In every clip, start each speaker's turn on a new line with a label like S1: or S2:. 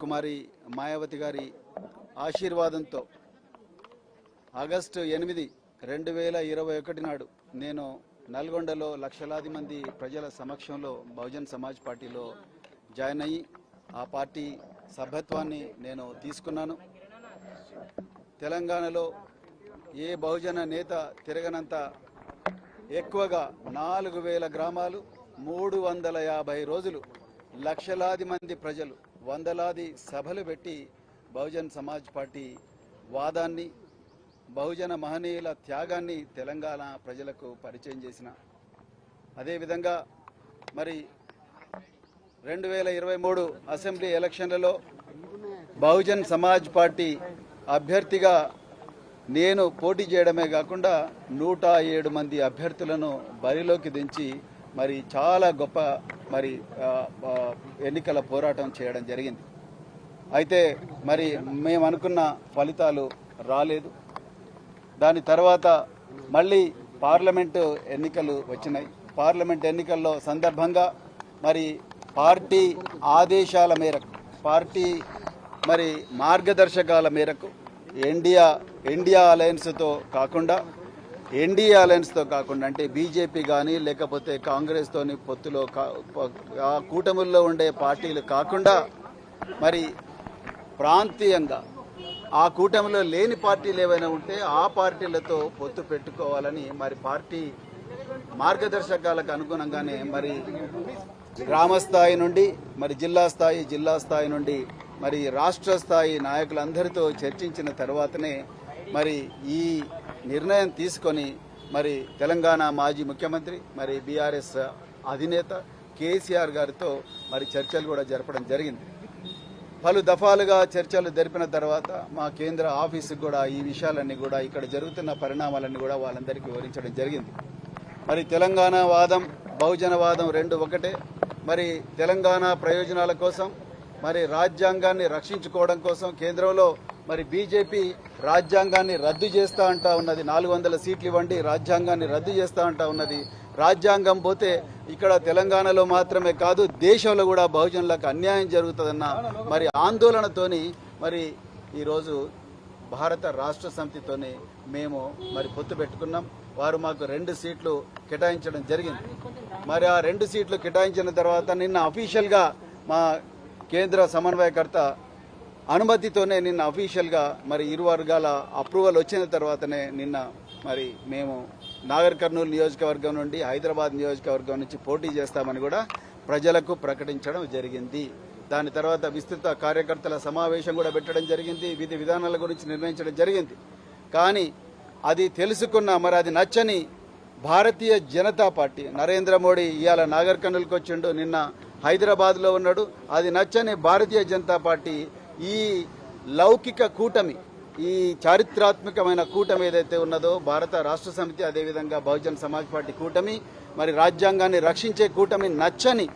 S1: కుమారి మాయావతి గారి ఆశీర్వాదంతో ఆగస్టు 8, 2021 నాడు నేను నల్గొండలో లక్షలాది మంది ప్రజల సమక్షంలో బహుజన్ సమాజ్ పార్టీలో జాయిన్ అయ్యి ఆ పార్టీ సభ్యత్వాన్ని నేను తీసుకున్నాను. తెలంగాణలో ఏ బహుజన నేత తిరగనంత ఎక్కువగా 4000 గ్రామాలు 350 రోజులు లక్షలాది మంది ప్రజలు వందలాది సభలు పెట్టి బహుజన్ సమాజ్ పార్టీ వాదాన్ని బహుజన మహనీయుల త్యాగాన్ని తెలంగాణ ప్రజలకు పరిచయం చేసిన అదేవిధంగా మరి 2023 అసెంబ్లీ ఎలక్షన్లలో బహుజన్ సమాజ్ పార్టీ అభ్యర్థిగా నేను పోటీ చేయడమే కాకుండా 107 మంది అభ్యర్థులను బరిలోకి దించి మరి చాలా గొప్ప మరి ఎన్నికల పోరాటం చేయడం జరిగింది. అయితే మరి మేము అనుకున్న ఫలితాలు రాలేదు. దాని తర్వాత మళ్ళీ పార్లమెంటు ఎన్నికలు వచ్చినాయి. పార్లమెంట్ ఎన్నికల్లో సందర్భంగా మరి పార్టీ ఆదేశాల మేరకు పార్టీ మరి మార్గదర్శకాల మేరకు ఇండియా అలయన్స్తో కాకుండా అంటే బీజేపీ కానీ లేకపోతే కాంగ్రెస్తోని పొత్తులో ఆ కూటముల్లో ఉండే పార్టీలు కాకుండా మరి ప్రాంతీయంగా ఆ కూటమిలో లేని పార్టీలు ఏవైనా ఉంటే ఆ పార్టీలతో పొత్తు పెట్టుకోవాలని మరి పార్టీ మార్గదర్శకాలకు అనుగుణంగానే మరి గ్రామ స్థాయి నుండి మరి జిల్లా స్థాయి నుండి మరి రాష్ట్ర స్థాయి నాయకులందరితో చర్చించిన తర్వాతనే మరి ఈ నిర్ణయం తీసుకొని మరి తెలంగాణ మాజీ ముఖ్యమంత్రి మరి బీఆర్ఎస్ అధినేత కేసీఆర్ గారితో మరి చర్చలు కూడా జరపడం జరిగింది. పలు దఫాలుగా చర్చలు జరిపిన తర్వాత మా కేంద్ర ఆఫీసుకు కూడా ఈ విషయాలన్నీ కూడా ఇక్కడ జరుగుతున్న పరిణామాలన్నీ కూడా వాళ్ళందరికీ వివరించడం జరిగింది. మరి తెలంగాణ వాదం బహుజన వాదం రెండు ఒకటే. మరి తెలంగాణ ప్రయోజనాల కోసం మరి రాజ్యాంగాన్ని రక్షించుకోవడం కోసం కేంద్రంలో మరి బీజేపీ రాజ్యాంగాన్ని రద్దు చేస్తా అంటా ఉన్నది. 400 సీట్లు ఇవ్వండి, రాజ్యాంగాన్ని రద్దు చేస్తా అంటా ఉన్నది. రాజ్యాంగం పోతే ఇక్కడ తెలంగాణలో మాత్రమే కాదు దేశంలో కూడా బహుజనులకు అన్యాయం జరుగుతుందన్న మరి ఆందోళనతోని మరి ఈరోజు భారత రాష్ట్ర సమితితోని మేము మరి పొత్తు పెట్టుకున్నాం. వారు మాకు 2 సీట్లు కేటాయించడం జరిగింది. మరి ఆ 2 సీట్లు కేటాయించిన తర్వాత నిన్న అఫీషియల్గా మా కేంద్ర సమన్వయకర్త అనుమతితోనే నిన్న అఫీషియల్గా మరి ఇరు వర్గాల అప్రూవల్ వచ్చిన తర్వాతనే నిన్న మరి మేము నాగర్ కర్నూలు నియోజకవర్గం నుండి హైదరాబాద్ నియోజకవర్గం నుంచి పోటీ చేస్తామని కూడా ప్రజలకు ప్రకటించడం జరిగింది. దాని తర్వాత విస్తృత కార్యకర్తల సమావేశం కూడా పెట్టడం జరిగింది. విధి విధానాల గురించి నిర్ణయించడం జరిగింది. కానీ అది తెలుసుకున్న మరి అది నచ్చని భారతీయ జనతా పార్టీ నరేంద్ర మోడీ ఇవాళ నాగర్ కర్నూలుకి వచ్చిండు, నిన్న హైదరాబాద్లో ఉన్నాడు. అది నచ్చని భారతీయ జనతా పార్టీ ఈ లౌకిక కూటమి ఈ చారిత్రాత్మకమైన కూటమి ఏదైతే ఉన్నదో భారత రాష్ట్ర సమితి అదేవిధంగా బహుజన్ సమాజ్ పార్టీ కూటమి మరి రాజ్యాంగాన్ని రక్షించే కూటమి నచ్చని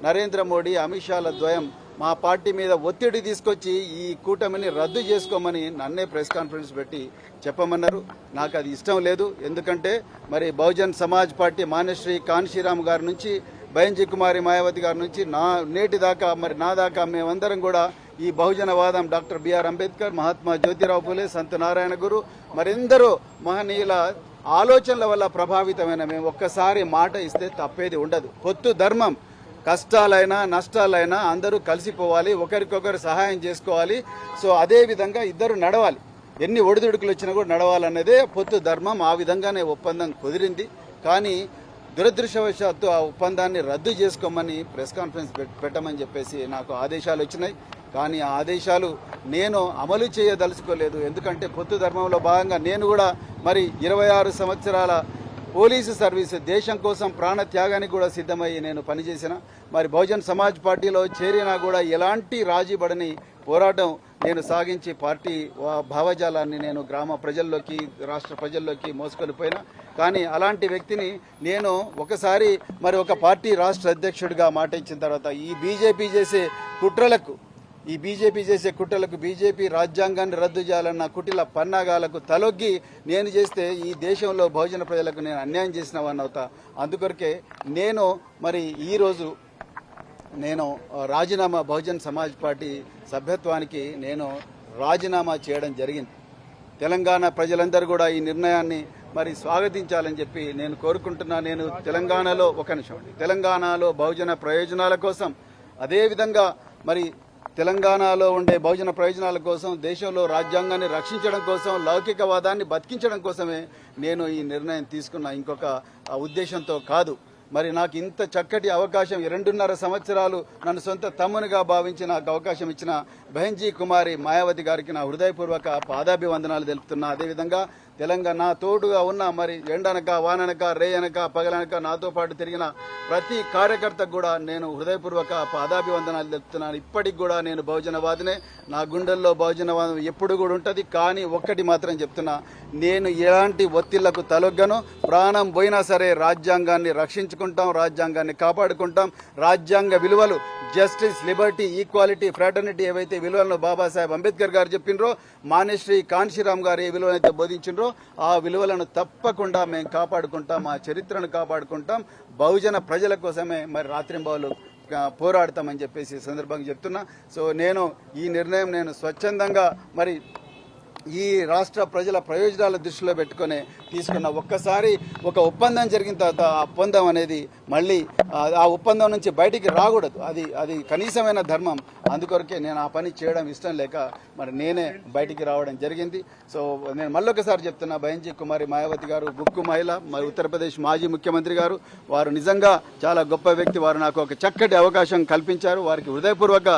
S1: నరేంద్ర మోడీ అమిత్ షాల ద్వయం మా పార్టీ మీద ఒత్తిడి తీసుకొచ్చి ఈ కూటమిని రద్దు చేసుకోమని నన్నే ప్రెస్ కాన్ఫరెన్స్ పెట్టి చెప్పమన్నారు. నాకు అది ఇష్టం లేదు. ఎందుకంటే మరి బహుజన్ సమాజ్ పార్టీ మాన్యశ్రీ కాన్షీరామ్ గారి నుంచి బైంజీ కుమారి మాయావతి గారి నుంచి నేటి దాకా మరి నా దాకా మేమందరం కూడా ఈ బహుజనవాదం డాక్టర్ బిఆర్ అంబేద్కర్, మహాత్మా జ్యోతిరావు పూలే, సంత నారాయణ గురు మరెందరో మహనీయుల ఆలోచనల వల్ల ప్రభావితమైన మేము ఒక్కసారి మాట ఇస్తే తప్పేది ఉండదు. పొత్తు ధర్మం, కష్టాలైనా నష్టాలైనా అందరూ కలిసిపోవాలి, ఒకరికొకరు సహాయం చేసుకోవాలి. సో అదే విధంగా ఇద్దరు నడవాలి, ఎన్ని ఒడిదుడుకులు వచ్చినా కూడా నడవాలన్నదే పొత్తు ధర్మం. ఆ విధంగానే ఒప్పందం కుదిరింది. కానీ దురదృష్టవశాత్తు ఆ ఒప్పందాన్ని రద్దు చేసుకోమని ప్రెస్ కాన్ఫరెన్స్ పెట్టమని చెప్పేసి నాకు ఆదేశాలు వచ్చినాయి. కానీ ఆ ఆదేశాలు నేను అమలు చేయదలుచుకోలేదు. ఎందుకంటే పొత్తు ధర్మంలో భాగంగా నేను కూడా మరి 26 సంవత్సరాల పోలీసు సర్వీసు దేశం కోసం ప్రాణ త్యాగానికి కూడా సిద్ధమయ్యి నేను పనిచేసిన మరి బహుజన్ సమాజ్ పార్టీలో చేరినా కూడా ఎలాంటి రాజీపడని పోరాటం నేను సాగించి పార్టీ భావజాలాన్ని నేను గ్రామ ప్రజల్లోకి రాష్ట్ర ప్రజల్లోకి మోసుకొనిపోయినా. కానీ అలాంటి వ్యక్తిని నేను ఒకసారి మరి ఒక పార్టీ రాష్ట్ర అధ్యక్షుడిగా మాట ఇచ్చిన తర్వాత ఈ బీజేపీ చేసే కుట్రలకు బీజేపీ రాజ్యాంగాన్ని రద్దు చేయాలన్న కుటిల పన్నాగాలకు తలొగ్గి నేను చేస్తే ఈ దేశంలో బహుజన ప్రజలకు నేను అన్యాయం చేసిన వాడిని అవుతా. అందుకొరకే నేను మరి ఈరోజు నేను రాజీనామా బహుజన్ సమాజ్ పార్టీ సభ్యత్వానికి నేను రాజీనామా చేయడం జరిగింది. తెలంగాణ ప్రజలందరూ కూడా ఈ నిర్ణయాన్ని మరి స్వాగతించాలని చెప్పి నేను కోరుకుంటున్నా. నేను తెలంగాణలో తెలంగాణలో బహుజన ప్రయోజనాల కోసం, అదేవిధంగా మరి తెలంగాణలో ఉండే బహుజన ప్రయోజనాల కోసం, దేశంలో రాజ్యాంగాన్ని రక్షించడం కోసం, లౌకికవాదాన్ని బతికించడం కోసమే నేను ఈ నిర్ణయం తీసుకున్న, ఇంకొక ఉద్దేశంతో కాదు. మరి నాకు ఇంత చక్కటి అవకాశం 2.5 సంవత్సరాలు నన్ను సొంత తమ్మునిగా భావించి నాకు అవకాశం ఇచ్చిన బహన్జీ కుమారి మాయావతి గారికి నా హృదయపూర్వక పాదాభివందనాలు తెలుపుతున్నా. అదేవిధంగా తెలంగాణ నా తోడుగా ఉన్న మరి ఎండనక వాననక రేయనక పగలనక నాతో పాటు తిరిగిన ప్రతి కార్యకర్తకు కూడా నేను హృదయపూర్వక పాదాభివందనాలు తెలుపుతున్నాను. ఇప్పటికి కూడా నేను బహుజనవాదినే, నా గుండెల్లో బహుజనవాదం ఎప్పుడు కూడా ఉంటుంది. కానీ ఒక్కటి మాత్రం చెప్తున్నా, నేను ఎలాంటి ఒత్తిళ్లకు తలొగ్గను. ప్రాణం పోయినా సరే రాజ్యాంగాన్ని రక్షించుకుంటాం, రాజ్యాంగాన్ని కాపాడుకుంటాం. రాజ్యాంగ విలువలు జస్టిస్, లిబర్టీ, ఈక్వాలిటీ, ఫ్రాటర్నిటీ ఏవైతే విలువలను బాబాసాహెబ్ అంబేద్కర్ గారు చెప్పినరో, మానేశ్రీ కాన్షీరామ్ గారు ఏ విలువలైతే బోధించినరో ఆ విలువలను తప్పకుండా మేము కాపాడుకుంటాం, ఆ చరిత్రను కాపాడుకుంటాం. బహుజన ప్రజల కోసమే మరి రాత్రింబవలు పోరాడతామని చెప్పేసి సందర్భంగా చెప్తున్నా. సో నేను ఈ నిర్ణయం నేను స్వచ్ఛందంగా మరి ఈ రాష్ట్ర ప్రజల ప్రయోజనాల దృష్టిలో పెట్టుకుని తీసుకున్న. ఒక్కసారి ఒక ఒప్పందం జరిగిన తర్వాత ఆ ఒప్పందం అనేది మళ్ళీ ఆ ఒప్పందం నుంచి బయటికి రాకూడదు. అది కనీసమైన ధర్మం. అందుకొరకే నేను ఆ పని చేయడం ఇష్టం లేక మరి నేనే బయటికి రావడం జరిగింది. సో నేను మళ్ళొకసారి చెప్తున్నా, బహన్జీ కుమారి మాయావతి గారు గుక్కు మహిళ, మరి ఉత్తరప్రదేశ్ మాజీ ముఖ్యమంత్రి గారు, వారు నిజంగా చాలా గొప్ప వ్యక్తి. వారు నాకు ఒక చక్కటి అవకాశం కల్పించారు. వారికి హృదయపూర్వక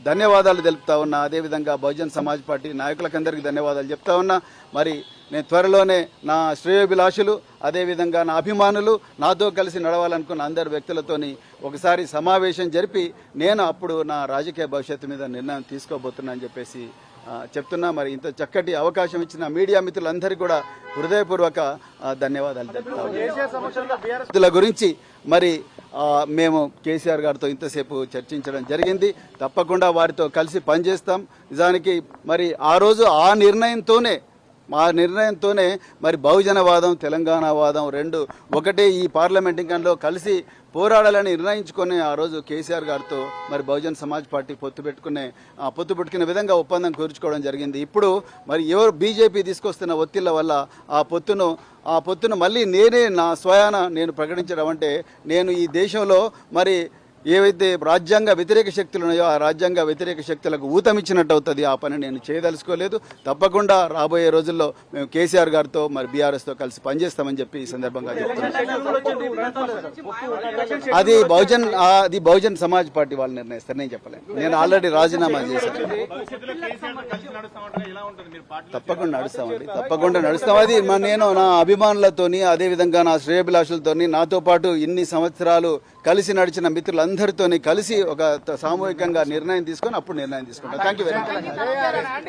S1: ధన్యవాదాలు తెలుపుతా ఉన్నా. అదేవిధంగా బహుజన్ సమాజ్ పార్టీ నాయకులకందరికీ ధన్యవాదాలు చెప్తా ఉన్నా. మరి నేను త్వరలోనే నా శ్రేయోభిలాషులు, అదేవిధంగా నా అభిమానులు, నాతో కలిసి నడవాలనుకున్న అందరు వ్యక్తులతోని ఒకసారి సమావేశం జరిపి నేను అప్పుడు నా రాజకీయ భవిష్యత్తు మీద నిర్ణయం తీసుకోబోతున్నా అని చెప్పేసి చెప్తున్నా. మరి ఇంత చక్కటి అవకాశం ఇచ్చిన మీడియా మిత్రులందరికీ కూడా హృదయపూర్వక ధన్యవాదాలు తెలుపుతా. గురించి మరి మేము కేసీఆర్ గారితో ఇంతసేపు చర్చించడం జరిగింది. తప్పకుండా వారితో కలిసి పనిచేస్తాం. నిజానికి మరి ఆ రోజు ఆ నిర్ణయంతోనే మరి బహుజనవాదం, తెలంగాణవాదం రెండు ఒకటే ఈ పార్లమెంట్ ఇంకంలో కలిసి పోరాడాలని నిర్ణయించుకొని ఆ రోజు కేసీఆర్ గారితో మరి బహుజన్ సమాజ్ పార్టీ పొత్తు పెట్టుకునే విధంగా ఒప్పందం కూర్చుకోవడం జరిగింది. ఇప్పుడు మరి ఎవరు బీజేపీ తీసుకొస్తున్న ఒత్తిళ్ల వల్ల ఆ పొత్తును మళ్ళీ నేనే నా స్వయాన నేను ప్రకటించడం అంటే, నేను ఈ దేశంలో మరి ఏవైతే రాజ్యాంగ వ్యతిరేక శక్తులు ఉన్నాయో ఆ రాజ్యాంగ వ్యతిరేక శక్తులకు ఊతమిచ్చినట్టు అవుతుంది. ఆ పని నేను చేయదలుచుకోలేదు. తప్పకుండా రాబోయే రోజుల్లో మేము కేసీఆర్ గారితో మరి బీఆర్ఎస్తో కలిసి పనిచేస్తామని చెప్పి ఈ సందర్భంగా చెప్తున్నాను. అది బహుజన్ సమాజ్ పార్టీ వాళ్ళు నిర్ణయిస్తారు, నేను చెప్పలేను. నేను ఆల్రెడీ రాజీనామా చేశాను. తప్పకుండా నడుస్తాం. అది నేను నా అభిమానులతోని, అదేవిధంగా నా శ్రేయోభిలాషులతోని, నాతో పాటు ఇన్ని సంవత్సరాలు కలిసి నడిచిన మిత్రులందరితోని కలిసి ఒక సామూహికంగా నిర్ణయం తీసుకొని అప్పుడు నిర్ణయం తీసుకుంటాం. Thank you very much.